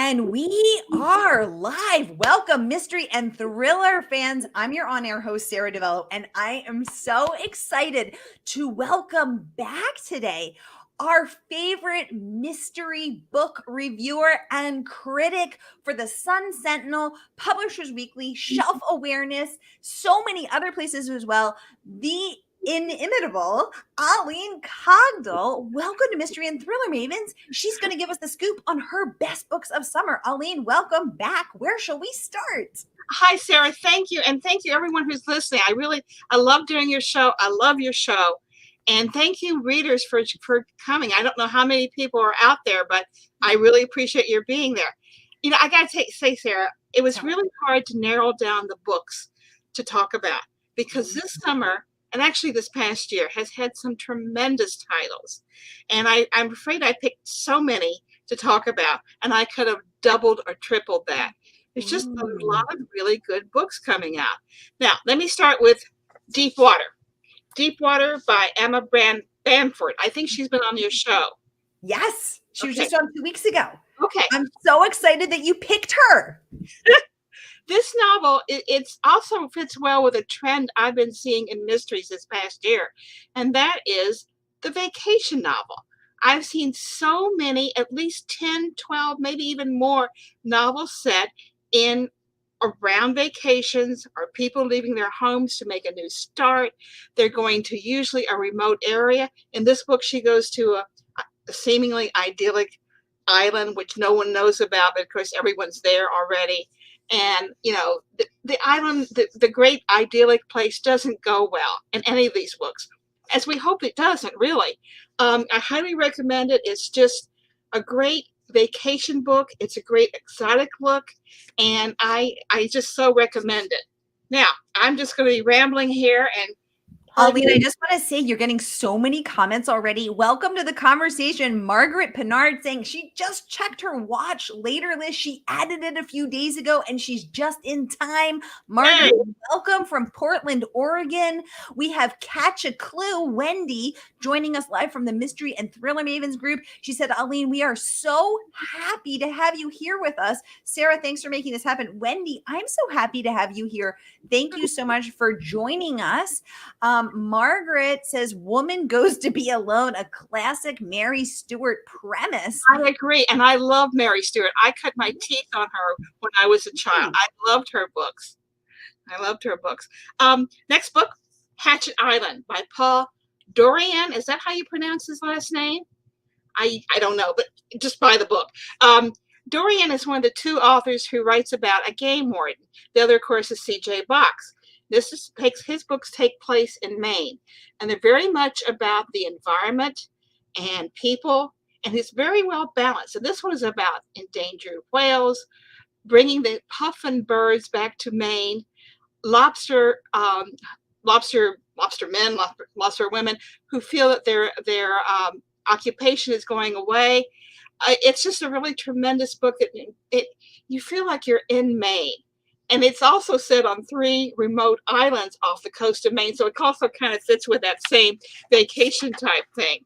And we are live. Welcome, mystery and thriller fans. I'm your on-air host, Sara DiVello, and I am so excited to welcome back today our favorite mystery book reviewer and critic for the Sun Sentinel, Publishers Weekly, Shelf Awareness, so many other places as well. The inimitable Oline Cogdill. Welcome to Mystery and Thriller Mavens. She's going to give us the scoop on her best books of summer. Oline, welcome back. Where shall we start? Hi, Sara. Thank you. And thank you, everyone who's listening. I love doing your show. I love your show. And thank you, readers, for coming. I don't know how many people are out there, but I really appreciate your being there. You know, I got to say, Sara, it was really hard to narrow down the books to talk about because this summer, and actually this past year, has had some tremendous titles. And I'm afraid I picked so many to talk about, and I could have doubled or tripled that. There's just a lot of really good books coming out. Now, let me start with Deep Water. Deep Water by Emma Bamford. I think she's been on your show. Yes, she was just on 2 weeks ago. Okay. I'm so excited that you picked her. This novel, it also fits well with a trend I've been seeing in mysteries this past year, and that is the vacation novel. I've seen so many, at least 10, 12, maybe even more novels set in around vacations or people leaving their homes to make a new start. They're going to usually a remote area. In this book, she goes to a seemingly idyllic island, which no one knows about, but of course everyone's there already. And, you know, the island, the great idyllic place doesn't go well in any of these books, as we hope it doesn't, really. I highly recommend it. It's just a great vacation book. It's a great exotic look, and I just so recommend it. Now, I'm just going to be rambling here, and Oline, I just want to say you're getting so many comments already. Welcome to the conversation. Margaret Pinard saying she just checked her watch later list. She added it a few days ago and she's just in time. Margaret, welcome from Portland, Oregon. We have Catch a Clue, Wendy, joining us live from the Mystery and Thriller Mavens group. She said, Oline, we are so happy to have you here with us. Sara, thanks for making this happen. Wendy, I'm so happy to have you here. Thank you so much for joining us. Margaret says, Woman Goes to Be Alone, a classic Mary Stewart premise. I agree. And I love Mary Stewart. I cut my teeth on her when I was a child. I loved her books. Next book, Hatchet Island by Paul Dorian. Is that how you pronounce his last name? I don't know, but just buy the book. Dorian is one of the two authors who writes about a game warden. The other, of course, is C.J. Box. His books take place in Maine, and they're very much about the environment and people, and it's very well balanced. And this one is about endangered whales, bringing the puffin birds back to Maine, lobster men, lobster women who feel that their occupation is going away. It's just a really tremendous book that you feel like you're in Maine. And it's also set on 3 remote islands off the coast of Maine. So it also kind of fits with that same vacation type thing.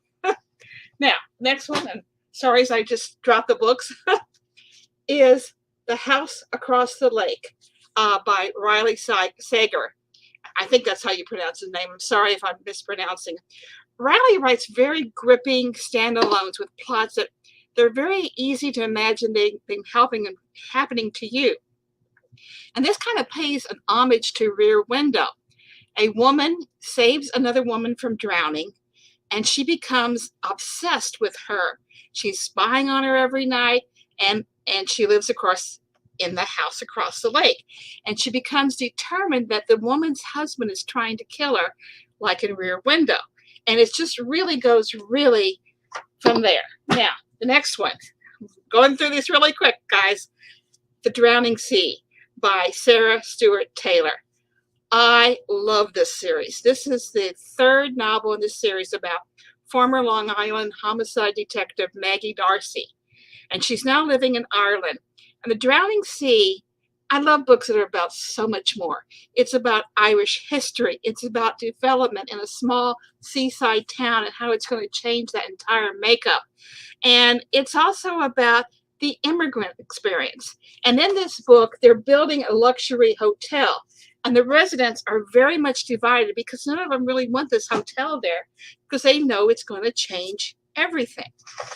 Now, next one, and sorry as I just dropped the books, is The House Across the Lake by Riley Sager. I think that's how you pronounce his name. I'm sorry if I'm mispronouncing. Riley writes very gripping standalones with plots that they're very easy to imagine being happening to you. And this kind of pays an homage to Rear Window. A woman saves another woman from drowning, and she becomes obsessed with her. She's spying on her every night, and she lives in the house across the lake. And she becomes determined that the woman's husband is trying to kill her, like in Rear Window. And it just really goes from there. Now, the next one. Going through this really quick, guys. The Drowning Sea by Sarah Stewart Taylor. I love this series. This is the 3rd novel in this series about former Long Island homicide detective Maggie Darcy. And she's now living in Ireland. And The Drowning Sea, I love books that are about so much more. It's about Irish history. It's about development in a small seaside town and how it's going to change that entire makeup. And it's also about the immigrant experience. And in this book, they're building a luxury hotel. And the residents are very much divided because none of them really want this hotel there because they know it's going to change everything.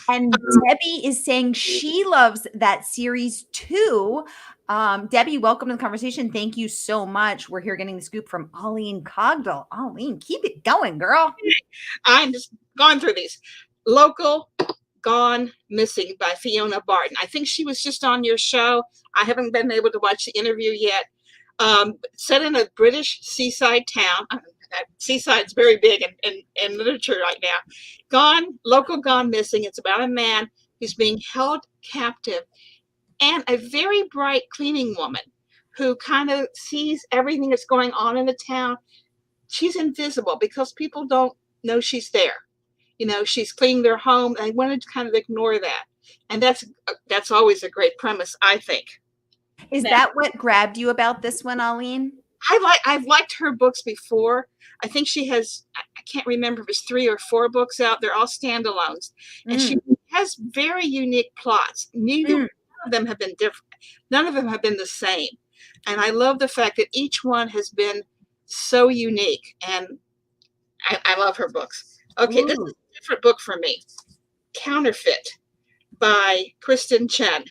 And Debbie is saying she loves that series too. Debbie, welcome to the conversation. Thank you so much. We're here getting the scoop from Oline Cogdill. Oline, keep it going, girl. I'm just going through these. Local Gone Missing by Fiona Barton. I think she was just on your show. I haven't been able to watch the interview yet. Set in a British seaside town. That seaside's very big in literature right now. Local Gone Missing. It's about a man who's being held captive and a very bright cleaning woman who kind of sees everything that's going on in the town. She's invisible because people don't know she's there. She's cleaning their home, and I wanted to kind of ignore that. And that's always a great premise, I think. Is that what grabbed you about this one, Oline? I've liked her books before. I think she has, I can't remember if it's 3 or 4 books out. They're all standalones. And she has very unique plots. None of them have been different. None of them have been the same. And I love the fact that each one has been so unique. And I love her books. Okay, this is a different book for me. Counterfeit by Kristen Chen.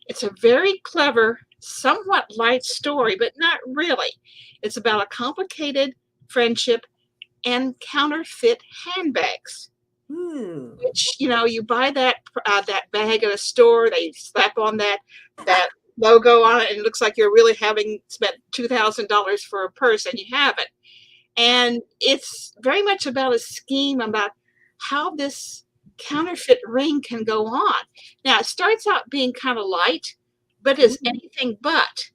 It's a very clever, somewhat light story, but not really. It's about a complicated friendship and counterfeit handbags. Which, you buy that bag at a store, they slap on that logo on it, and it looks like you're really having spent $2,000 for a purse, and you haven't. And it's very much about a scheme about how this counterfeit ring can go on. Now, it starts out being kind of light, but is anything but.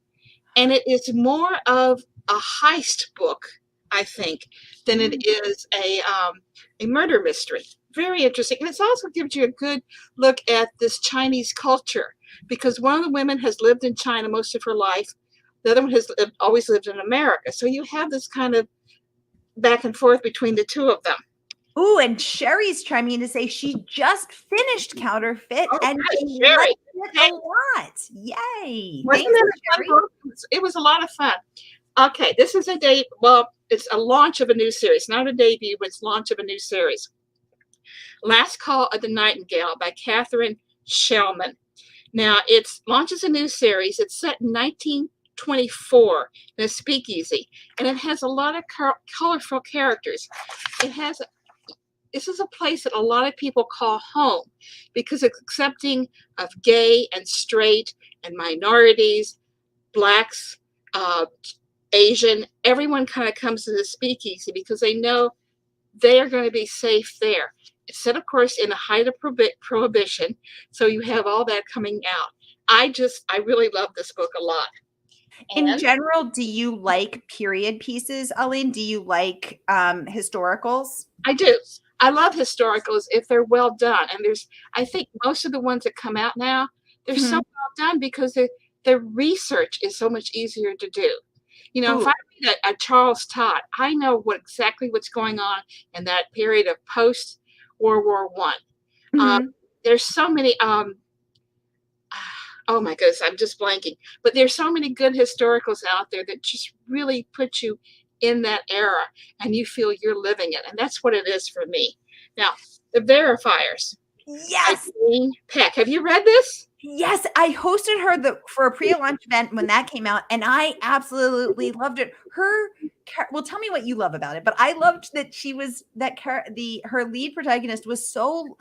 And it is more of a heist book, I think, than it is a murder mystery. Very interesting. And it also gives you a good look at this Chinese culture, because one of the women has lived in China most of her life. The other one has always lived in America. So you have this kind of back and forth between the two of them. Ooh, and Sherry's chiming in to say she just finished Counterfeit and she liked it a lot. Yay. Wasn't it a fun book? It was a lot of fun. Okay, this is it's a launch of a new series. Not a debut, but it's launch of a new series. Last Call of the Nightingale by Catherine Shellman. Now, it launches a new series. It's set in 1924 in a speakeasy, and it has a lot of colorful characters. This is a place that a lot of people call home because it's accepting of gay and straight and minorities, blacks, Asian. Everyone kind of comes to the speakeasy because they know they are going to be safe there. It's set, of course, in the height of prohibition, so you have all that coming out. I really love this book a lot. In general, do you like period pieces, Oline? Do you like historicals? I do. I love historicals if they're well done. And I think most of the ones that come out now, they're so well done because the research is so much easier to do. If I read a Charles Todd, I know exactly what's going on in that period of post World War I. There's so many. Oh my goodness, I'm just blanking. But there's so many good historicals out there that just really put you in that era and you feel you're living it. And that's what it is for me. Now, The Verifiers. Yes. Peck. Have you read this? Yes, I hosted her for a pre-launch event when that came out, and I absolutely loved it. Well, tell me what you love about it, but I loved that her lead protagonist was so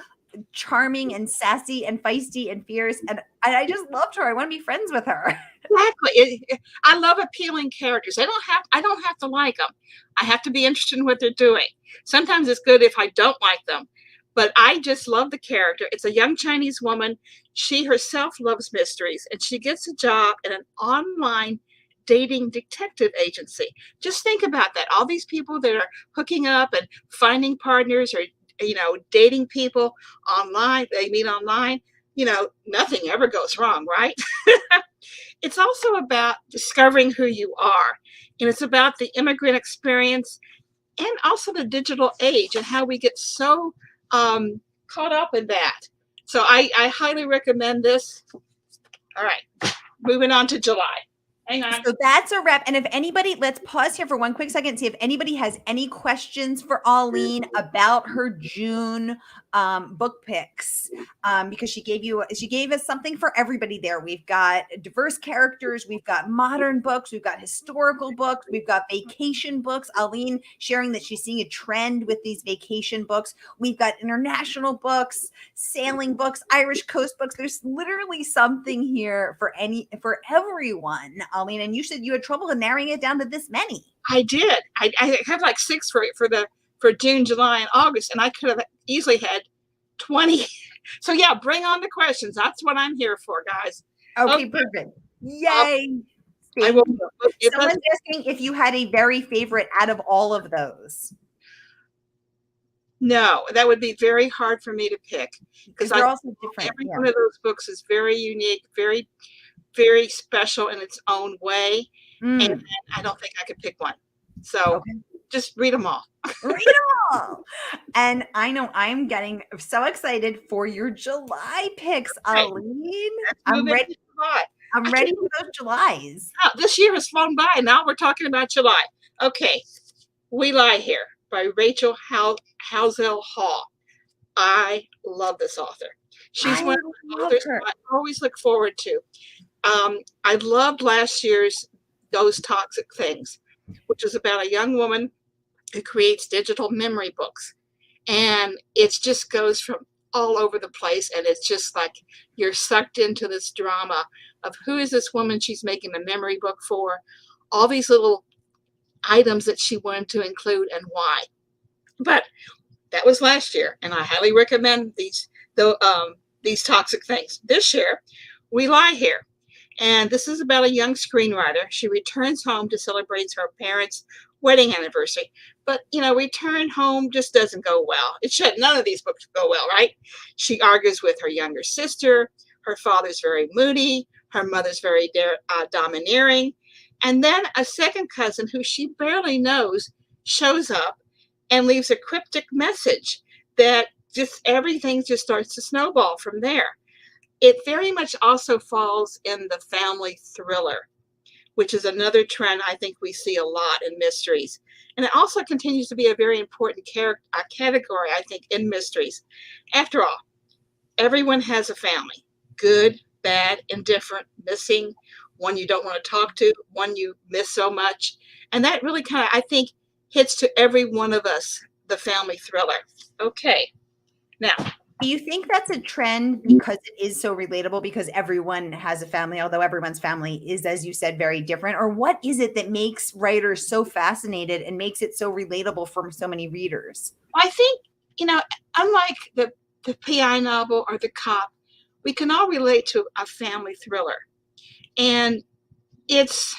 charming and sassy and feisty and fierce, and I just loved her. I want to be friends with her. Exactly. I love appealing characters. I don't have to like them. I have to be interested in what they're doing. Sometimes it's good if I don't like them, but I just love the character. It's a young Chinese woman. She herself loves mysteries, and she gets a job at an online dating detective agency. Just think about that. All these people that are hooking up and finding partners or dating people online, they meet online, nothing ever goes wrong, right? It's also about discovering who you are. And it's about the immigrant experience and also the digital age and how we get so caught up in that. So I highly recommend this. All right. Moving on to July. Hang on. So that's a wrap. And if anybody, let's pause here for one quick second, see if anybody has any questions for Oline about her June book picks, because she gave us something for everybody there. We've got diverse characters, we've got modern books, we've got historical books, we've got vacation books. Oline sharing that she's seeing a trend with these vacation books. We've got international books, sailing books, Irish coast books. There's literally something here for everyone, Oline. And you said you had trouble in narrowing it down to this many. I did. I had like 6 for June, July, and August, and I could have easily had 20. So yeah, bring on the questions. That's what I'm here for, guys. Okay, perfect. Yay. I will, Someone's asking if you had a very favorite out of all of those. No, that would be very hard for me to pick because they're also different. Every one of those books is very unique, very, very special in its own way. And I don't think I could pick one. So just read them all. Read them all. And I know I'm getting so excited for your July picks, Oline. I'm ready. I'm ready for those Julys. Oh, this year has flown by. Now we're talking about July. Okay. We Lie Here by Rachel Housel Hall. I love this author. She's one of the authors I always look forward to. I loved last year's Those Toxic Things, which is about a young woman who creates digital memory books. And it just goes from all over the place. And it's just like you're sucked into this drama of who is this woman she's making a memory book for, all these little items that she wanted to include and why. But that was last year, and I highly recommend these Toxic Things. This year, We Lie Here. And this is about a young screenwriter. She returns home to celebrate her parents' wedding anniversary. But, return home just doesn't go well. It should. None of these books go well, right? She argues with her younger sister. Her father's very moody. Her mother's very domineering. And then a second cousin who she barely knows shows up and leaves a cryptic message that just everything just starts to snowball from there. It very much also falls in the family thriller, which is another trend I think we see a lot in mysteries. And it also continues to be a very important category, I think, in mysteries. After all, everyone has a family, good, bad, indifferent, missing, one you don't want to talk to, one you miss so much. And that really kind of, I think, hits to every one of us, the family thriller. Okay. Now, do you think that's a trend because it is so relatable, because everyone has a family, although everyone's family is, as you said, very different? Or what is it that makes writers so fascinated and makes it so relatable for so many readers? I think, unlike the PI novel or the cop, we can all relate to a family thriller. And it's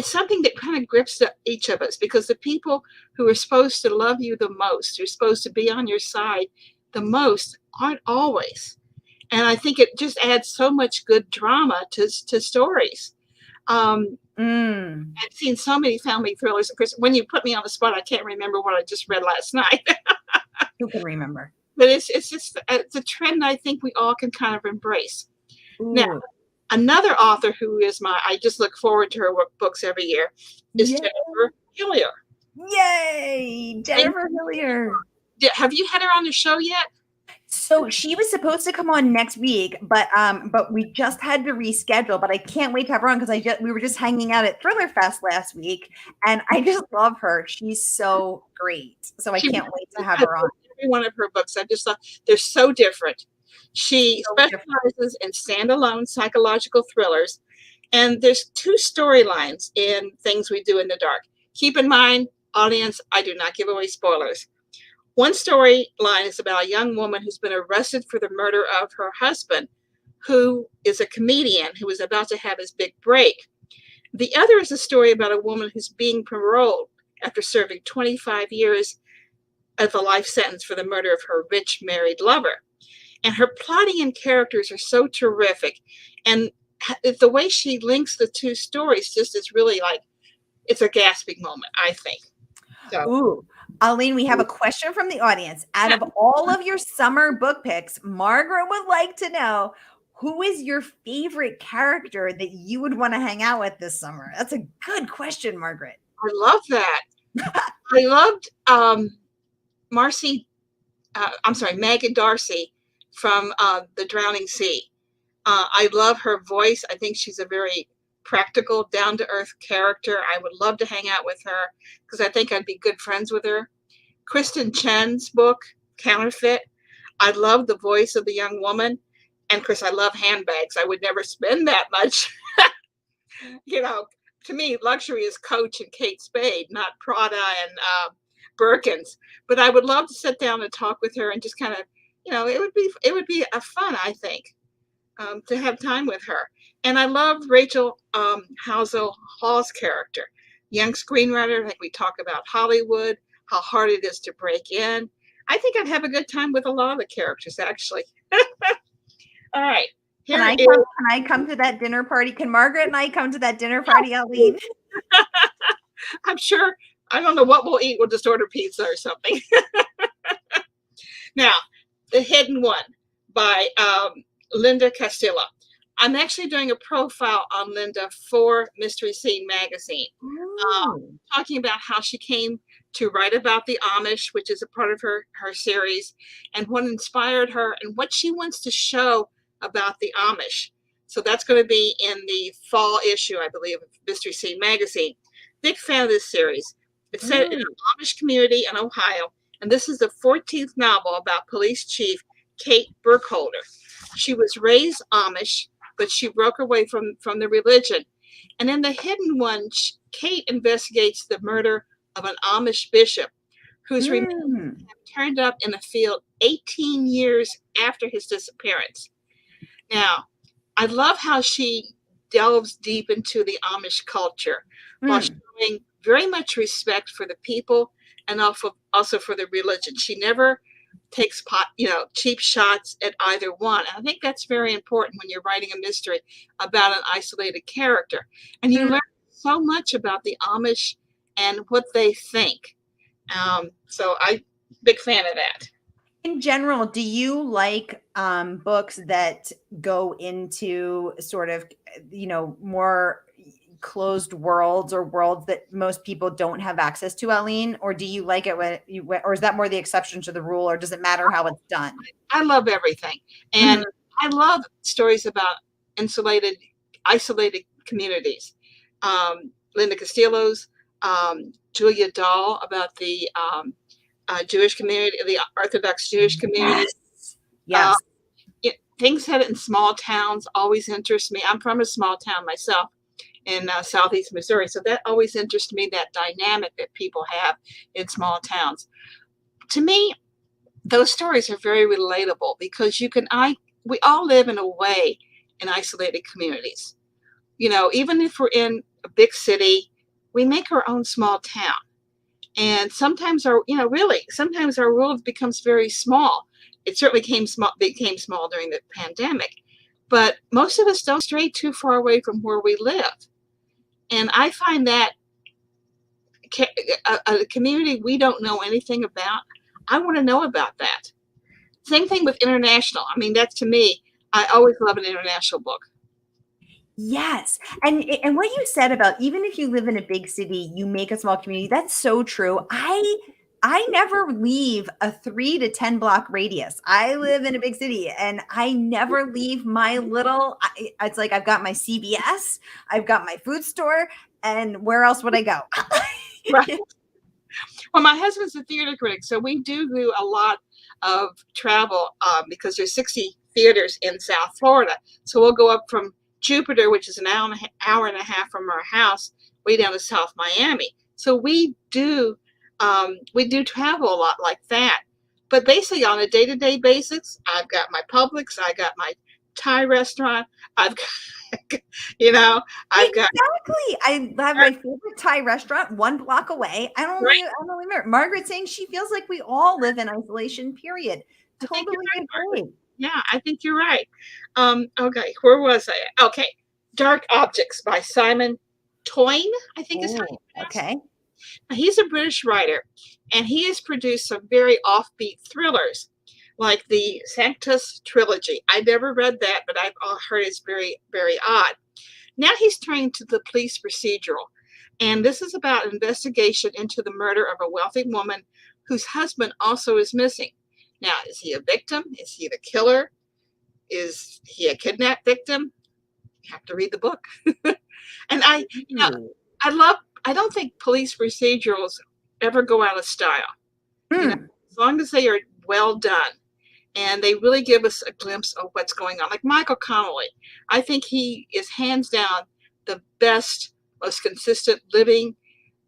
something that kind of grips each of us, because the people who are supposed to love you the most, who are supposed to be on your side the most, aren't always. And I think it just adds so much good drama to stories. I've seen so many family thrillers. Of course, when you put me on the spot, I can't remember what I just read last night. Who can remember? But it's a trend I think we all can kind of embrace. Ooh. Now, another author who is I just look forward to her books every year is Jennifer Hillier. Yay! Jennifer Hillier. Have you had her on the show yet? So she was supposed to come on next week, but we just had to reschedule. But I can't wait to have her on, because we were just hanging out at Thriller Fest last week, and I just love her. She's so great. So I can't wait to have her on. Every one of her books, I just thought they're so different. She specializes in standalone psychological thrillers, and there's 2 storylines in Things We Do in the Dark. Keep in mind, audience, I do not give away spoilers. One storyline is about a young woman who's been arrested for the murder of her husband, who is a comedian who is about to have his big break. The other is a story about a woman who's being paroled after serving 25 years of a life sentence for the murder of her rich married lover. And her plotting and characters are so terrific. And the way she links the 2 stories just is really like, it's a gasping moment, I think. So. Ooh, Oline, we have a question from the audience. Out of all of your summer book picks, Margaret would like to know, who is your favorite character that you would want to hang out with this summer? That's a good question, Margaret. I love that. I loved Marcy, I'm sorry, Megan Darcy from The Drowning Sea. I love her voice. I think she's a very practical, down-to-earth character. I would love to hang out with her because I think I'd be good friends with her. Kristen Chen's book, Counterfeit. I love the voice of the young woman. And of course, I love handbags. I would never spend that much. You know, to me, luxury is Coach and Kate Spade, not Prada and Birkins. But I would love to sit down and talk with her and just kind of, it would be a fun, I think, to have time with her. And I love Rachel Housel Hall's character, young screenwriter. Like we talk about Hollywood, how hard it is to break in. I think I'd have a good time with a lot of the characters, actually. All right. Can I come to that dinner party? Can Margaret and I come to that dinner party, Oline? I'm sure. I don't know what we'll eat. We'll just order pizza or something. Now, The Hidden One by Linda Castillo. I'm actually doing a profile on Linda for Mystery Scene magazine, talking about how she came to write about the Amish, which is a part of her series, and what inspired her and what she wants to show about the Amish. So that's going to be in the fall issue, I believe, of Mystery Scene magazine. Big fan of this series. It's set in an Amish community in Ohio, and this is the 14th novel about police chief Kate Burkholder. She was raised Amish, but she broke away from the religion. And in The Hidden One, Kate investigates the murder of an Amish bishop whose remains have turned up in the field 18 years after his disappearance. Now, I love how she delves deep into the Amish culture while showing very much respect for the people and also for the religion. She never takes cheap shots at either one. And I think that's very important when you're writing a mystery about an isolated character. And you learn so much about the Amish and what they think. So I'm big fan of that. In general, do you like books that go into sort of, more closed worlds or worlds that most people don't have access to, Oline? Or do you like it or is that more the exception to the rule, or does it matter how it's done? I love everything. And I love stories about isolated communities. Linda Castillo's, Julia Dahl about the Jewish community, the Orthodox Jewish community. Yes. Things set in small towns always interest me. I'm from a small town myself in southeast Missouri, so that always interests me, that dynamic that people have in small towns. To me, those stories are very relatable because we all live in a way in isolated communities. Even if we're in a big city, we make our own small town. And sometimes sometimes our world becomes very small. It certainly became small during the pandemic, but most of us don't stray too far away from where we live. And I find that a community we don't know anything about, I want to know about that. Same thing with international. I mean, that's, to me, I always love an international book. Yes. And what you said about, even if you live in a big city, you make a small community, that's so true. I never leave a 3 to 10 block radius. I live in a big city and I never leave my it's like I've got my CVS, I've got my food store, and where else would I go? Right. Well, my husband's a theater critic, so we do a lot of travel because there's 60 theaters in South Florida. So we'll go up from Jupiter, which is an hour and a half from our house, way down to South Miami. So we do travel a lot like that. But basically on a day-to-day basis, I've got my Publix, I got my Thai restaurant, I've got, Exactly. I have my favorite Thai restaurant 1 block away. I don't remember. Margaret's saying she feels like we all live in isolation, period. Totally agree. Yeah, I think you're right. Okay, where was I? Okay, Dark Objects by Simon Toyne, I think is how you pronounce it. Okay. Now, he's a British writer, and he has produced some very offbeat thrillers, like the Sanctus trilogy. I never read that, but I've heard it's very, very odd. Now he's turning to the police procedural, and this is about an investigation into the murder of a wealthy woman whose husband also is missing. Now, is he a victim? Is he the killer? Is he a kidnapped victim? You have to read the book. And I love, I don't think police procedurals ever go out of style. As long as they are well done and they really give us a glimpse of what's going on. Like Michael Connelly, I think he is hands down the best, most consistent living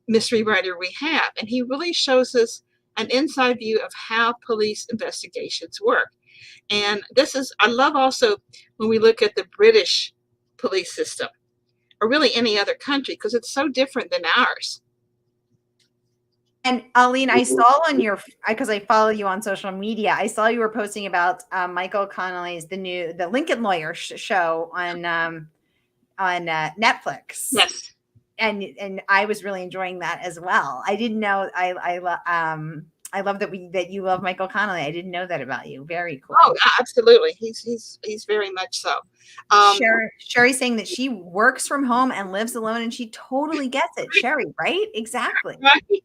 mystery writer we have. And he really shows us an inside view of how police investigations work. And I love also when we look at the British police system, or really any other country, because it's so different than ours. And Oline, I saw on because I follow you on social media, I saw you were posting about Michael Connelly's the Lincoln Lawyer show on Netflix. Yes. And I was really enjoying that as well. I didn't know I love that you love Michael Connelly. I didn't know that about you. Very cool. Oh, absolutely. He's very much so. Sherry's saying that she works from home and lives alone, and she totally gets it. Sherry, right? Exactly. Right.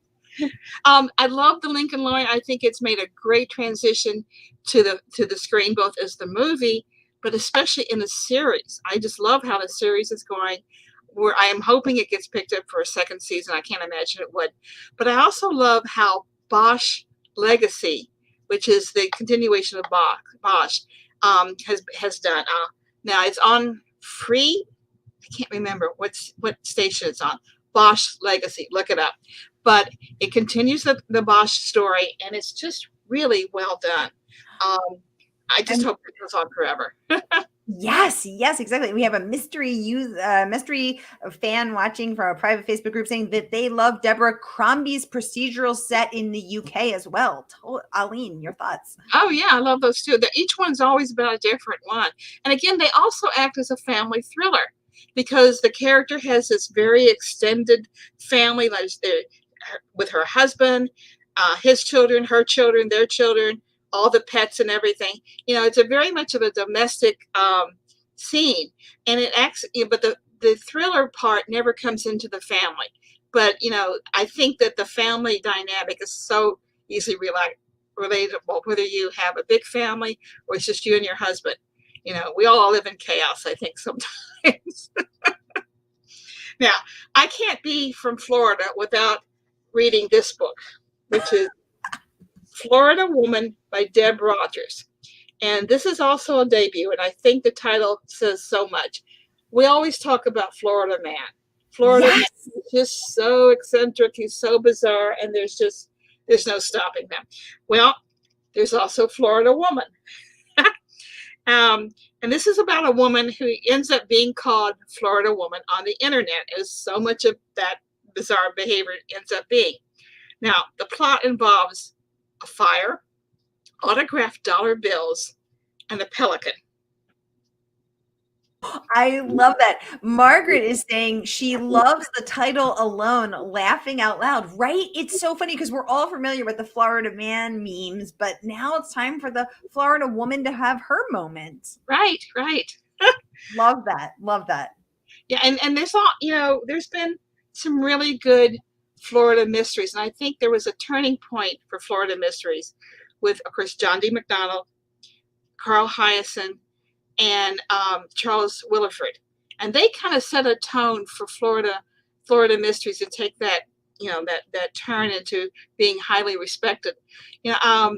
I love the Lincoln Lawyer. I think it's made a great transition to the screen, both as the movie, but especially in the series. I just love how the series is going. Where I am hoping it gets picked up for a second season. I can't imagine it would. But I also love how Bosch Legacy, which is the continuation of Bosch, has done. Now it's on free. I can't remember what station it's on. Bosch Legacy. Look it up. But it continues the Bosch story, and it's just really well done. I just hope it goes on forever. Yes, exactly. We have a mystery fan watching from a private Facebook group saying that they love Deborah Crombie's procedural set in the UK as well. Oline, your thoughts? Oh yeah, I love those too. Each one's always about a different one. And again, they also act as a family thriller because the character has this very extended family, like with her husband, his children, her children, their children, all the pets and everything. It's a very much of a domestic scene, and it acts. But the thriller part never comes into the family. But I think that the family dynamic is so easily relatable, whether you have a big family or it's just you and your husband. We all live in chaos, I think, sometimes. Now, I can't be from Florida without reading this book, which is Florida Woman by Deb Rogers. And this is also a debut, and I think the title says so much. We always talk about Florida Man. Florida Man is just so eccentric, he's so bizarre, and there's no stopping them. Well, there's also Florida Woman. And this is about a woman who ends up being called Florida Woman on the internet, as so much of that bizarre behavior ends up being. Now, the plot involves a fire, autographed dollar bills, and a pelican. I love that. Margaret is saying she loves the title alone, laughing out loud, right? It's so funny because we're all familiar with the Florida Man memes, but now it's time for the Florida Woman to have her moment. Right. Love that. Yeah, and there's been some really good Florida mysteries, and I think there was a turning point for Florida mysteries with, of course, John D. McDonald, Carl Hyacin, and Charles Willeford, and they kind of set a tone for Florida mysteries to take that that turn into being highly respected. Oh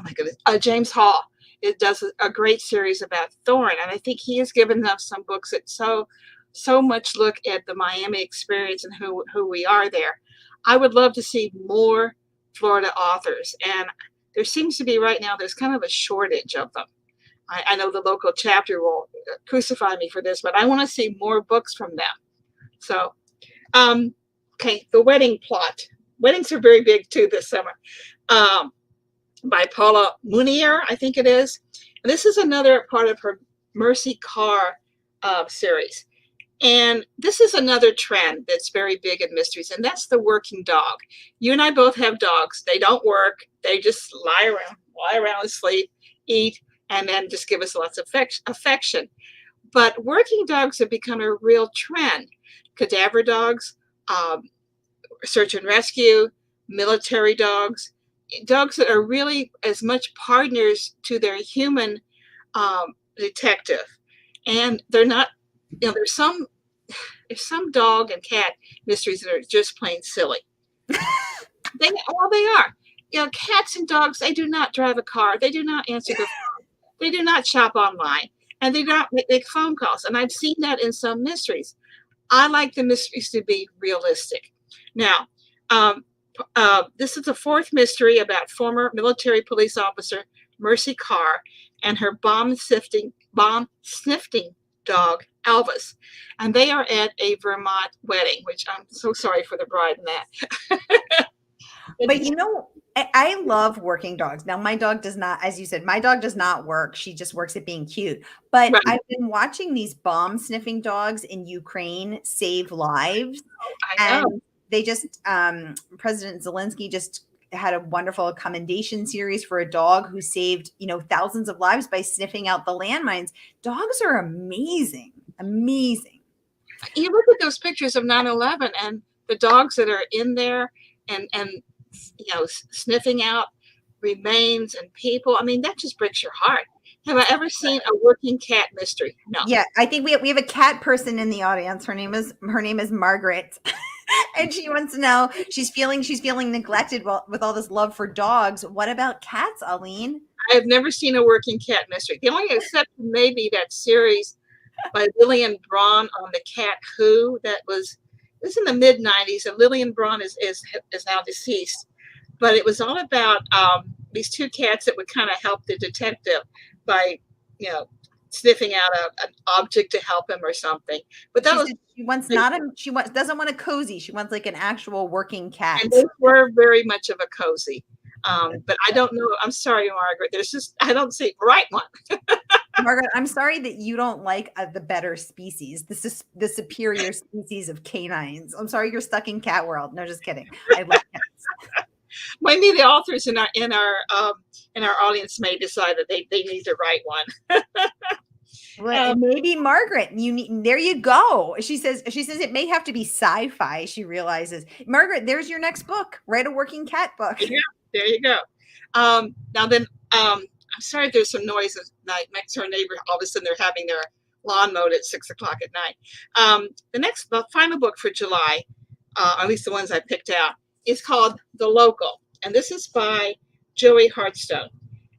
my goodness, James Hall. It does a great series about Thorne, and I think he has given us some books that so much look at the Miami experience and who we are there. I would love to see more Florida authors, and there seems to be right now, there's kind of a shortage of them. I know the local chapter will crucify me for this, but I want to see more books from them. So, okay, the wedding plot. Weddings are very big too this summer. By Paula Munier, I think it is. And this is another part of her Mercy Carr series. And this is another trend that's very big in mysteries, and that's the working dog. You and I both have dogs. They don't work. They just lie around and sleep, eat, and then just give us lots of affection. But working dogs have become a real trend. Cadaver dogs, um, search and rescue, military dogs, dogs that are really as much partners to their human detective. And they're not, there's some dog and cat mysteries that are just plain silly. They are. Cats and dogs, they do not drive a car. They do not answer the phone. They do not shop online. And they do not make phone calls. And I've seen that in some mysteries. I like the mysteries to be realistic. Now, this is the fourth mystery about former military police officer Mercy Carr and her bomb-sniffing dog, Elvis. And they are at a Vermont wedding, which I'm so sorry for the bride in that. But I love working dogs. Now, my dog does not, as you said, my dog does not work. She just works at being cute. But Right. I've been watching these bomb sniffing dogs in Ukraine save lives. I know. And they just, President Zelensky just had a wonderful commendation series for a dog who saved, thousands of lives by sniffing out the landmines. Dogs are amazing, amazing. You look at those pictures of 9/11 and the dogs that are in there and sniffing out remains and people. I mean, that just breaks your heart. Have I ever seen a working cat mystery? No. Yeah, I think we have a cat person in the audience. Her name is Margaret. And she wants to know, she's feeling neglected with all this love for dogs. What about cats, Oline? I have never seen a working cat mystery. The only exception may be that series by Lillian Braun on the cat Who that was in the mid-90s, and Lillian Braun is now deceased. But it was all about these two cats that would kind of help the detective by, sniffing out an object to help him or something. But that she doesn't want a cozy. She wants like an actual working cat. And they were very much of a cozy. But I don't know. I'm sorry, Margaret. I don't see right one. Margaret, I'm sorry that you don't like the better species. This is the superior species of canines. I'm sorry you're stuck in cat world. No, just kidding. I love cats. Maybe the authors in our audience may decide that they need to write one. Well, maybe Margaret, there you go. She says it may have to be sci-fi. She realizes, Margaret, there's your next book. Write a working cat book. Yeah, there you go. Now then, I'm sorry there's some noise next to our neighbor. All of a sudden they're having their lawn mowed at 6:00 at night. The final book for July, at least the ones I picked out, is called The Local. And this is by Joey Hartstone.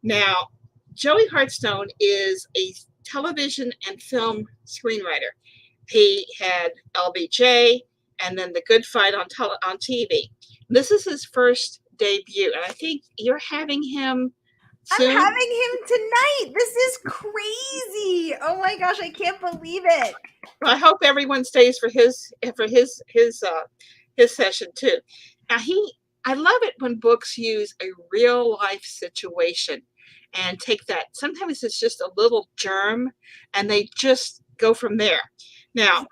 Now, Joey Hartstone is a television and film screenwriter. He had LBJ and then The Good Fight on TV. This is his first debut, and I think you're having him soon. I'm having him tonight. This is crazy. Oh my gosh, I can't believe it. I hope everyone stays for his session too. Now I love it when books use a real life situation and take that. Sometimes it's just a little germ, and they just go from there. Now,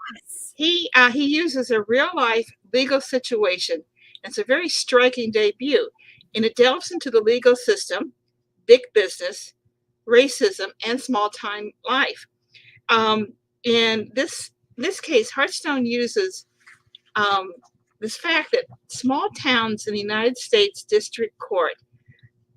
he uses a real life legal situation. It's a very striking debut, and it delves into the legal system, big business, racism, and small time life. In this case, Hartstone uses this fact that small towns in the United States District Court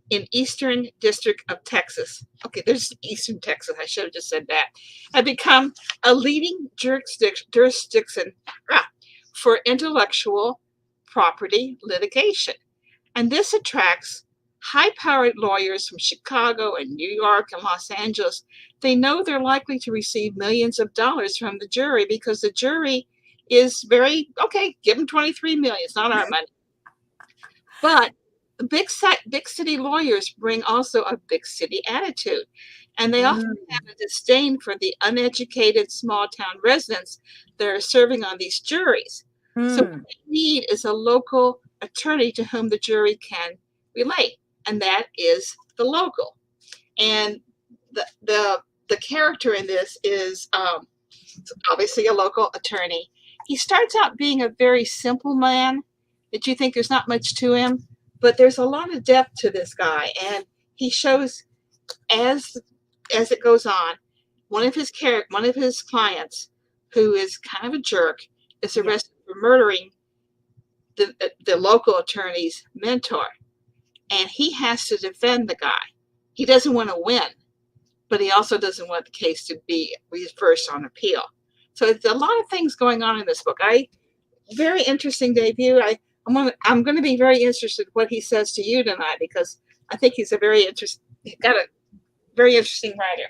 in Eastern District of Texas, okay, there's Eastern Texas, I should have just said that, have become a leading jurisdiction for intellectual property litigation. And this attracts high-powered lawyers from Chicago and New York and Los Angeles. They know they're likely to receive millions of dollars from the jury because the jury is very, okay, give them 23 million, it's not our money. But big city lawyers bring also a big city attitude, and they often have a disdain for the uneducated small town residents that are serving on these juries. So what they need is a local attorney to whom the jury can relate, and that is the local. And the character in this is obviously a local attorney. He starts out being a very simple man that you think there's not much to him, but there's a lot of depth to this guy, and he shows as it goes on. One of his clients, who is kind of a jerk, is Yeah. arrested for murdering the local attorney's mentor, and he has to defend the guy. He doesn't want to win, but he also doesn't want the case to be reversed on appeal. So it's a lot of things going on in this book. Very interesting debut. I'm going to be very interested what he says to you tonight, because I think he's got a very interesting writer.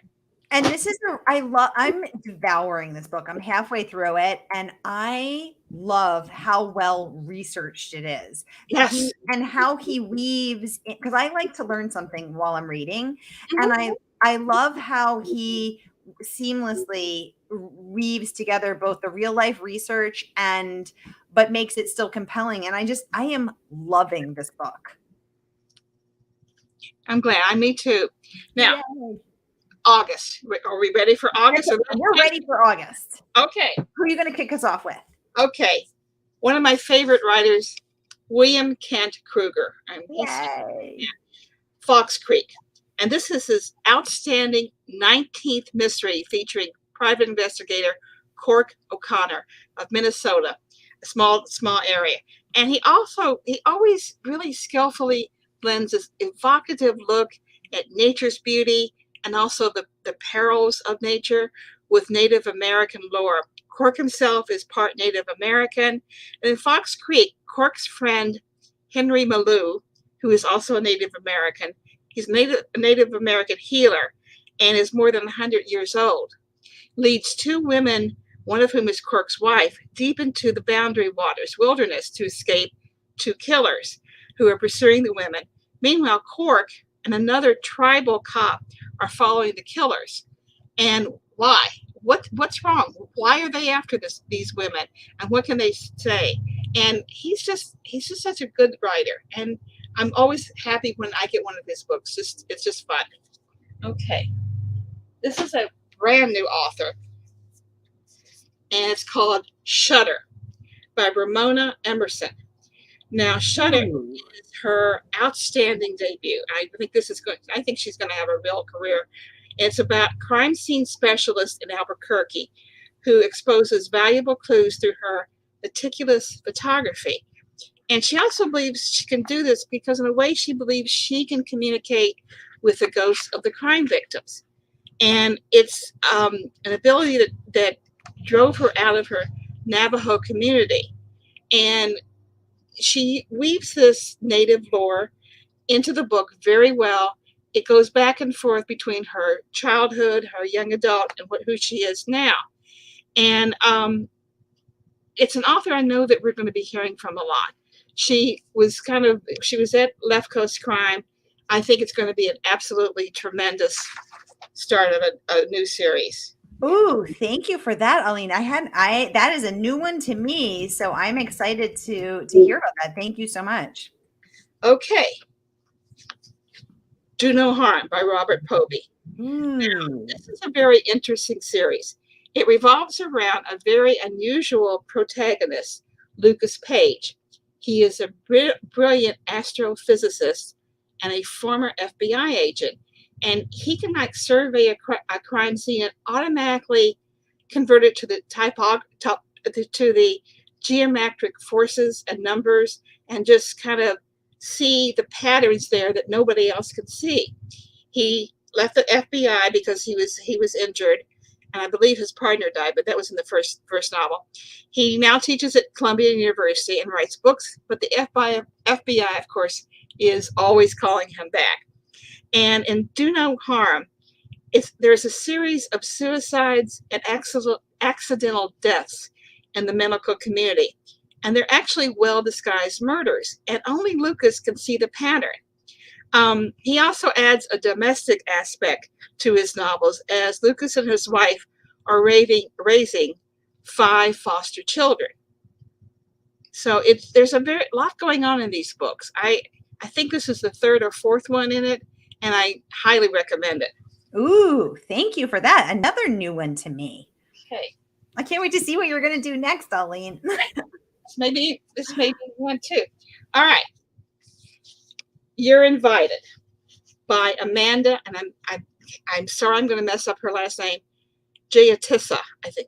And this is I'm devouring this book. I'm halfway through it, and I love how well researched it is. Yes. And how he weaves, because I like to learn something while I'm reading. Mhm. And I love how he seamlessly weaves together both the real life research but makes it still compelling. And I am loving this book. I'm glad. Me too. Now, Yay. August. Are we ready for August? We're ready for August. Okay. Who are you going to kick us off with? Okay. One of my favorite writers, William Kent Kruger. Yay. Fox Creek. And this is his outstanding 19th mystery featuring private investigator Cork O'Connor of Minnesota, a small area. And he always really skillfully blends this evocative look at nature's beauty and also the perils of nature with Native American lore. Cork himself is part Native American. And in Fox Creek, Cork's friend, Henry Malou, who is also a Native American, he's a Native American healer and is more than 100 years old, leads two women, one of whom is Cork's wife, deep into the Boundary Waters wilderness to escape two killers who are pursuing the women. Meanwhile, Cork and another tribal cop are following the killers. And why? What's wrong? Why are they after these women? And what can they say? And he's just such a good writer. And I'm always happy when I get one of his books. It's just fun. Okay. This is a brand new author. And it's called Shudder by Ramona Emerson. Now, Shudder is her outstanding debut. I think she's going to have a real career. It's about crime scene specialist in Albuquerque who exposes valuable clues through her meticulous photography. And she also believes she can do this because, in a way, she believes she can communicate with the ghosts of the crime victims. And it's an ability that drove her out of her Navajo community. And she weaves this native lore into the book very well. It goes back and forth between her childhood, her young adult, and who she is now. And it's an author I know that we're going to be hearing from a lot. She was at Left Coast Crime. I think it's going to be an absolutely tremendous start of a new series. Ooh, thank you for that, Oline. That is a new one to me, so I'm excited to hear about that. Thank you so much. Okay. Do No Harm by Robert Povey. Now, this is a very interesting series. It revolves around a very unusual protagonist, Lucas Page. He is a brilliant astrophysicist and a former FBI agent. And he can survey a crime scene and automatically convert it to the to the geometric forces and numbers, and just kind of see the patterns there that nobody else can see. He left the FBI because he was injured, and I believe his partner died, but that was in the first novel. He now teaches at Columbia University and writes books, but the FBI, of course, is always calling him back. And in Do No Harm, there's a series of suicides and accidental deaths in the medical community. And they're actually well-disguised murders. And only Lucas can see the pattern. He also adds a domestic aspect to his novels, as Lucas and his wife are raising 5 foster children. So there's a lot going on in these books. I think this is the 3rd or 4th one in it, and I highly recommend it. Ooh, thank you for that. Another new one to me. Okay. I can't wait to see what you're going to do next, Oline. This may be one too. All right. You're Invited by Amanda, and I'm sorry I'm going to mess up her last name. Jayatissa, I think.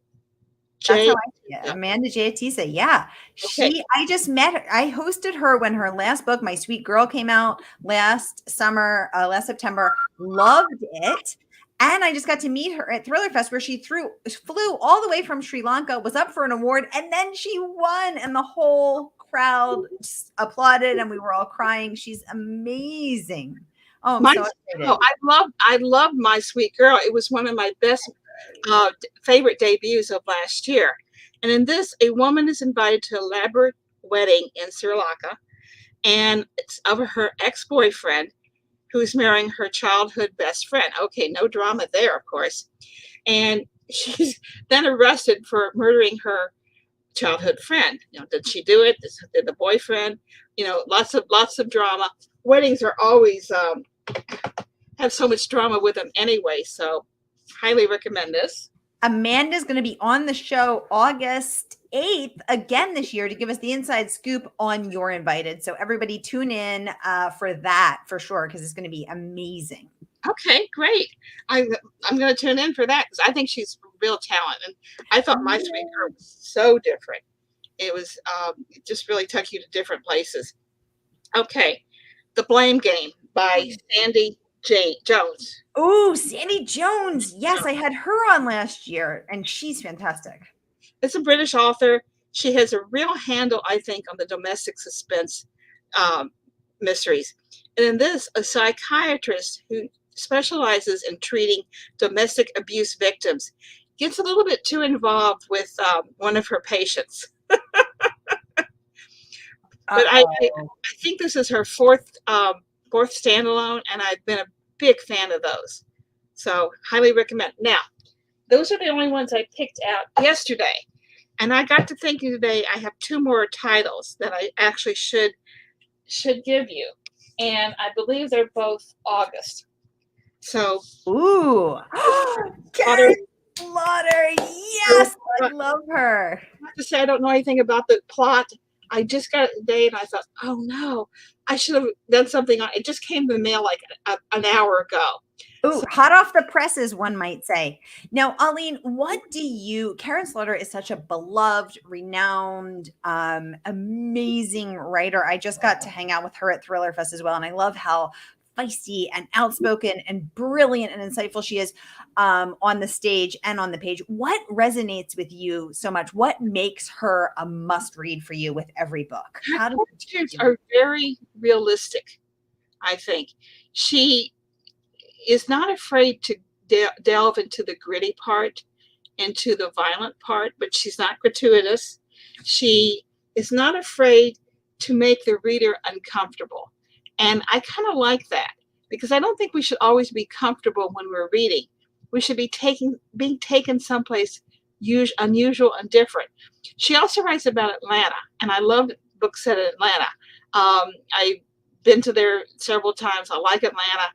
That's how Jay. I see it. Amanda Giatisa. Yeah. Okay. I just met her. I hosted her when her last book, My Sweet Girl, came out last September. Loved it. And I just got to meet her at Thriller Fest, where she flew all the way from Sri Lanka, was up for an award, and then she won. And the whole crowd applauded, and we were all crying. She's amazing. Oh, I'm so excited. I love My Sweet Girl. It was one of my best favorite debuts of last year. And in this, a woman is invited to an elaborate wedding in Sri Lanka, and it's of her ex-boyfriend who's marrying her childhood best friend. Okay, no drama there, of course. And she's then arrested for murdering her childhood friend. Did she do it? Did the boyfriend? Lots of drama. Weddings are always have so much drama with them anyway, so highly recommend this. Amanda's going to be on the show August 8th again this year to give us the inside scoop on Youre Invited. So everybody tune in for that for sure, because it's going to be amazing. Okay, great. I'm going to tune in for that because I think she's real talent. And I thought My Sweet Girl was so different. It was it just really took you to different places. Okay, The Blame Game by Sandy Jones. Oh, Sandy Jones. Yes, I had her on last year, and she's fantastic. It's a British author. She has a real handle, I think, on the domestic suspense mysteries. And in this, a psychiatrist who specializes in treating domestic abuse victims gets a little bit too involved with one of her patients. But I think this is her fourth standalone, and I've been a big fan of those. So highly recommend. Now, those are the only ones I picked out yesterday. And I got to thinking today, I have two more titles that I actually should give you. And I believe they're both August. So, ooh. Karen Slaughter. Yes, I love her. I have to say, I don't know anything about the plot. I just got it today, and I thought, oh no, I should have done something on it. Just came to the mail like an hour ago. Ooh, hot off the presses, one might say. Now, Oline, Karen Slaughter is such a beloved, renowned, amazing writer. I just got to hang out with her at Thriller Fest as well. And I love how feisty and outspoken and brilliant and insightful she is on the stage and on the page. What resonates with you so much? What makes her a must read for you with every book? Her characters are very realistic, I think. She is not afraid to delve into the gritty part, into the violent part, but she's not gratuitous. She is not afraid to make the reader uncomfortable. And I kind of like that, because I don't think we should always be comfortable when we're reading. We should be being taken someplace unusual and different. She also writes about Atlanta, and I love books set in Atlanta. I've been to there several times. I like Atlanta.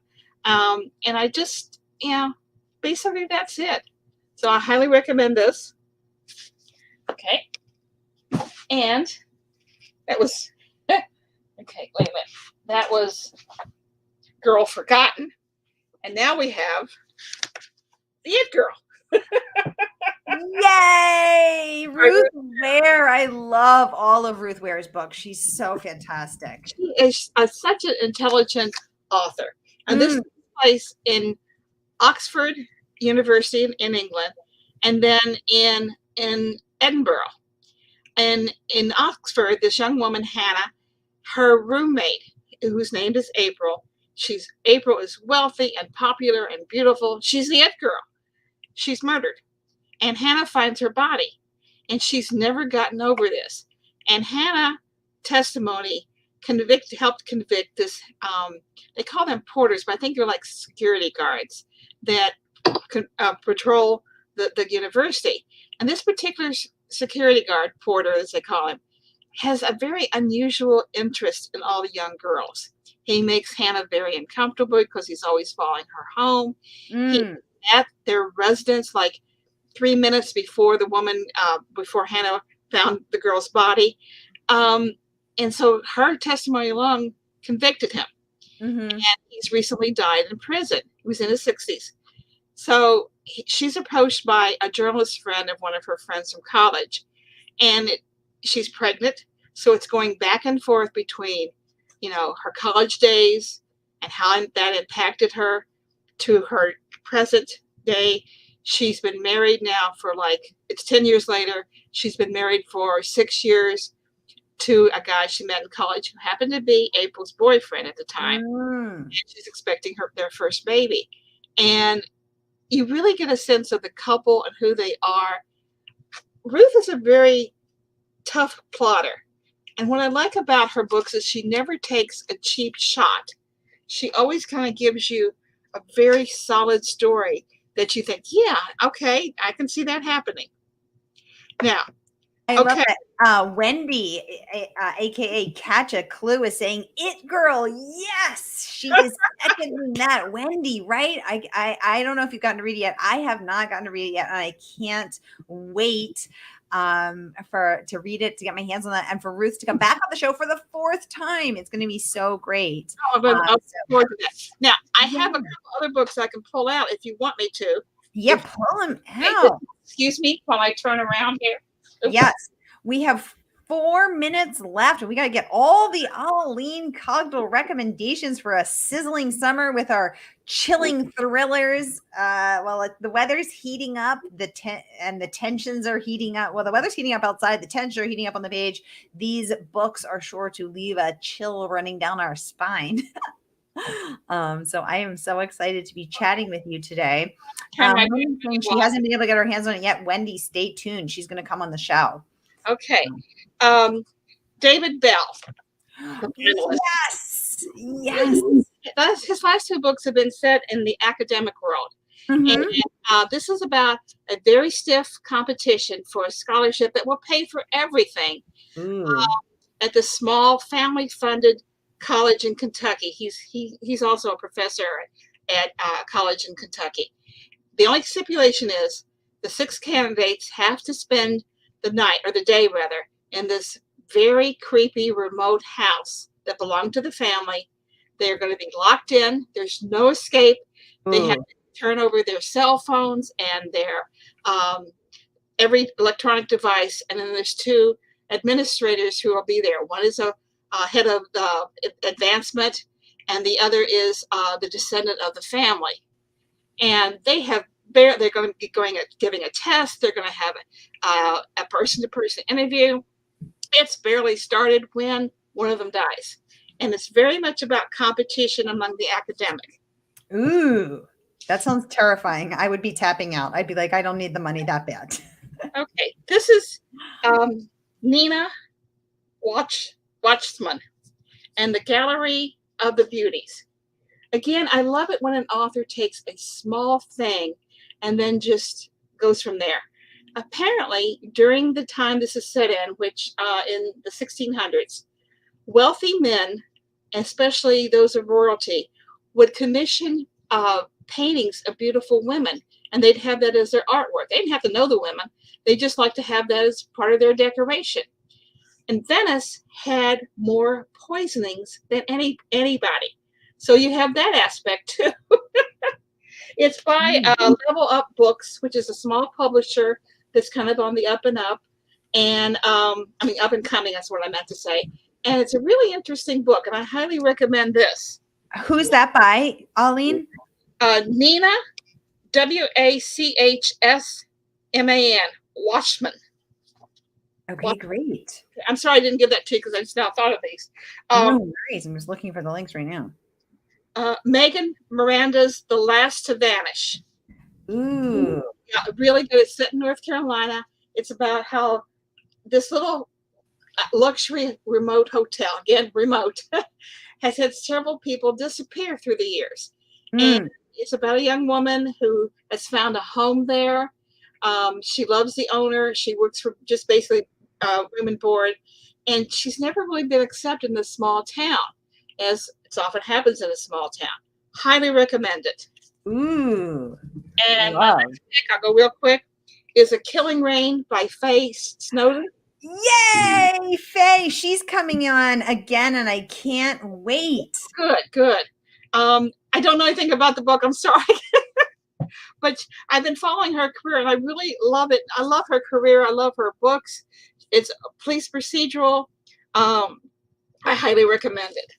And I just, basically that's it. So I highly recommend this. Okay. And that was, okay, wait a minute. That was Girl Forgotten. And now we have The It Girl. Yay! Ruth Ware. I love all of Ruth Ware's books. She's so fantastic. She is such an intelligent author. And this takes place in Oxford University in England, and then in Edinburgh. And in Oxford, this young woman, Hannah, her roommate, whose name is April, April is wealthy and popular and beautiful. She's the it girl. She's murdered. And Hannah finds her body. And she's never gotten over this. And Hannah's testimony helped convict this, they call them porters, but I think they're like security guards that patrol the university. And this particular security guard, porter as they call him, has a very unusual interest in all the young girls. He makes Hannah very uncomfortable because he's always following her home. He, at their residence, like 3 minutes before the woman, before Hannah found the girl's body. Um, and so her testimony alone convicted him. Mm-hmm. And he's recently died in prison. He was in his 60s. So she's approached by a journalist friend of one of her friends from college, and she's pregnant. So it's going back and forth between, her college days and how that impacted her to her present day. She's been married now for it's 10 years later. She's been married for 6 years to a guy she met in college who happened to be April's boyfriend at the time. And she's expecting their first baby. And you really get a sense of the couple and who they are. Ruth is a very tough plotter. And what I like about her books is she never takes a cheap shot. She always kind of gives you a very solid story that you think, yeah, okay, I can see that happening. Now, I love that. Wendy, aka Catch a Clue, is saying, "It girl, yes." She is seconding that. Wendy, right? I don't know if you've gotten to read it yet. I have not gotten to read it yet, and I can't wait to read it, to get my hands on that, and for Ruth to come back on the show for the 4th time. It's going to be so great. I'll look forward to that. Now, I have a couple other books I can pull out if you want me to. Yeah, pull them out. Excuse me while I turn around here. Oops. Yes, we have 4 minutes left, and we got to get all the Oline Cogdill recommendations for a sizzling summer with our chilling thrillers. The weather's heating up, and the tensions are heating up. Well, the weather's heating up outside, the tensions are heating up on the page. These books are sure to leave a chill running down our spine. So I am so excited to be chatting with you today. She hasn't been able to get her hands on it yet. Wendy, stay tuned. She's going to come on the show. Okay. David Bell. Yes. His last 2 books have been set in the academic world. Mm-hmm. And this is about a very stiff competition for a scholarship that will pay for everything at the small family-funded college in Kentucky. He's also a professor at college in Kentucky. The only stipulation is the 6 candidates have to spend the night, or the day rather, in this very creepy remote house that belonged to the family. They're going to be locked in. There's no escape. They have to turn over their cell phones and their every electronic device. And then there's 2 administrators who will be there. One is a head of advancement, and the other is the descendant of the family. And they're going to be giving a test. They're going to have a person-to-person interview. It's barely started when one of them dies. And it's very much about competition among the academic. Ooh, that sounds terrifying. I would be tapping out. I'd be like, I don't need the money that bad. Okay. This is Nina Watchman and the Gallery of the Beauties. Again, I love it when an author takes a small thing and then just goes from there. Apparently, during the time this is set in, which in the 1600s, wealthy men, especially those of royalty, would commission paintings of beautiful women, and they'd have that as their artwork. They didn't have to know the women. They just like to have that as part of their decoration. And Venice had more poisonings than anybody. So you have that aspect too. It's by Level Up Books, which is a small publisher that's kind of on the up and up. And up and coming, that's what I meant to say. And it's a really interesting book, and I highly recommend this. Who's that by, Oline? Nina, Wachsman. Watchman. Okay, great. I'm sorry I didn't give that to you because I just now thought of these. No worries. I'm just looking for the links right now. Megan Miranda's The Last to Vanish. Ooh. Yeah, really good. It's set in North Carolina. It's about how this little luxury remote hotel, again, remote, has had several people disappear through the years. And it's about a young woman who has found a home there. She loves the owner. She works for just basically room and board. And she's never really been accepted in this small town, as it often happens in a small town. Highly recommend it. Ooh. And I'll go real quick. is A Killing Rain by Faye Snowden. Yay, Faye! She's coming on again, and I can't wait. Good, good. I don't know anything about the book. I'm sorry. But I've been following her career and I really love it. I love her career. I love her books. It's a police procedural. I highly recommend it.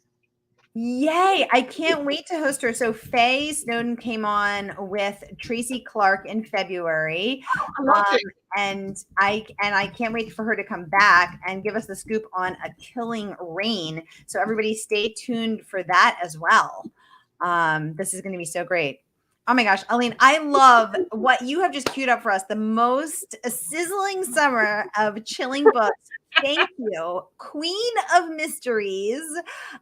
Yay! I can't wait to host her. So Faye Snowden came on with Tracy Clark in February. I love it. And I can't wait for her to come back and give us the scoop on A Killing Rain. So everybody stay tuned for that as well. This is going to be so great. Oh my gosh, Oline, I love what you have just queued up for us. The most sizzling summer of chilling books. Thank you, Queen of Mysteries,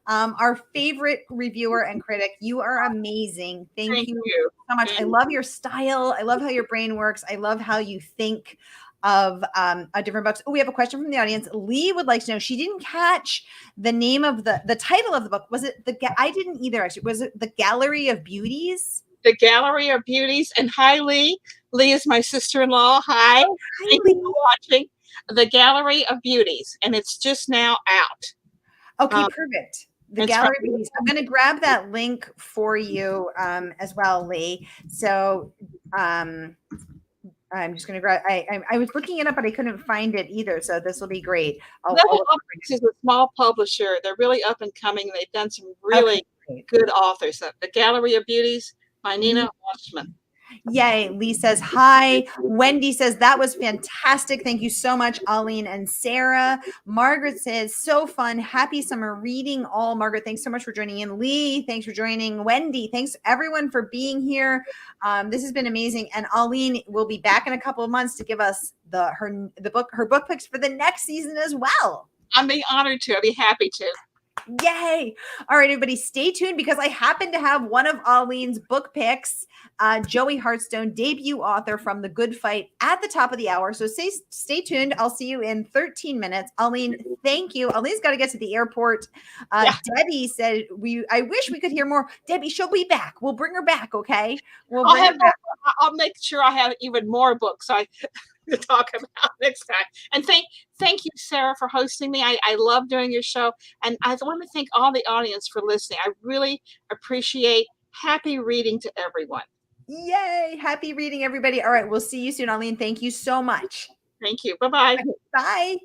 our favorite reviewer and critic. You are amazing. Thank you so much. I love your style. I love how your brain works. I love how you think of different books. Oh, we have a question from the audience. Lee would like to know, she didn't catch the name of the title of the book. Was it I didn't either, actually. Was it The Gallery of Beauties? The Gallery of Beauties. And hi, Lee. Lee is my sister-in-law. Hi. Oh, hi, Thank you for watching The Gallery of Beauties. And it's just now out. Okay, perfect. The Gallery of Beauties. I'm going to grab that link for you as well, Lee. So I'm just going to grab, I was looking it up, but I couldn't find it either. So this will be great. This is a small publisher. They're really up and coming. They've done some really good authors. The Gallery of Beauties by Nina Washman. Yay. Lee says hi. Wendy says that was fantastic. Thank you so much, Oline and Sara. Margaret says so fun. Happy summer reading all. Margaret, thanks so much for joining in. Lee, thanks for joining. Wendy, thanks everyone for being here. This has been amazing. And Oline will be back in a couple of months to give us her book picks for the next season as well. I'd be honored to. I'd be happy to. Yay. All right, everybody, stay tuned because I happen to have one of Oline's book picks, Joey Hartstone, debut author from The Good Fight, at the top of the hour. So stay tuned. I'll see you in 13 minutes. Oline, thank you. Oline's got to get to the airport. Debbie said, I wish we could hear more. Debbie, she'll be back. We'll bring her back, okay? I'll make sure I have even more books to talk about next time. And thank you, Sara, for hosting me. I love doing your show. And I want to thank all the audience for listening. I really appreciate. Happy reading to everyone. Yay. Happy reading, everybody. All right. We'll see you soon, Oline. Thank you so much. Thank you. Bye-bye. Bye.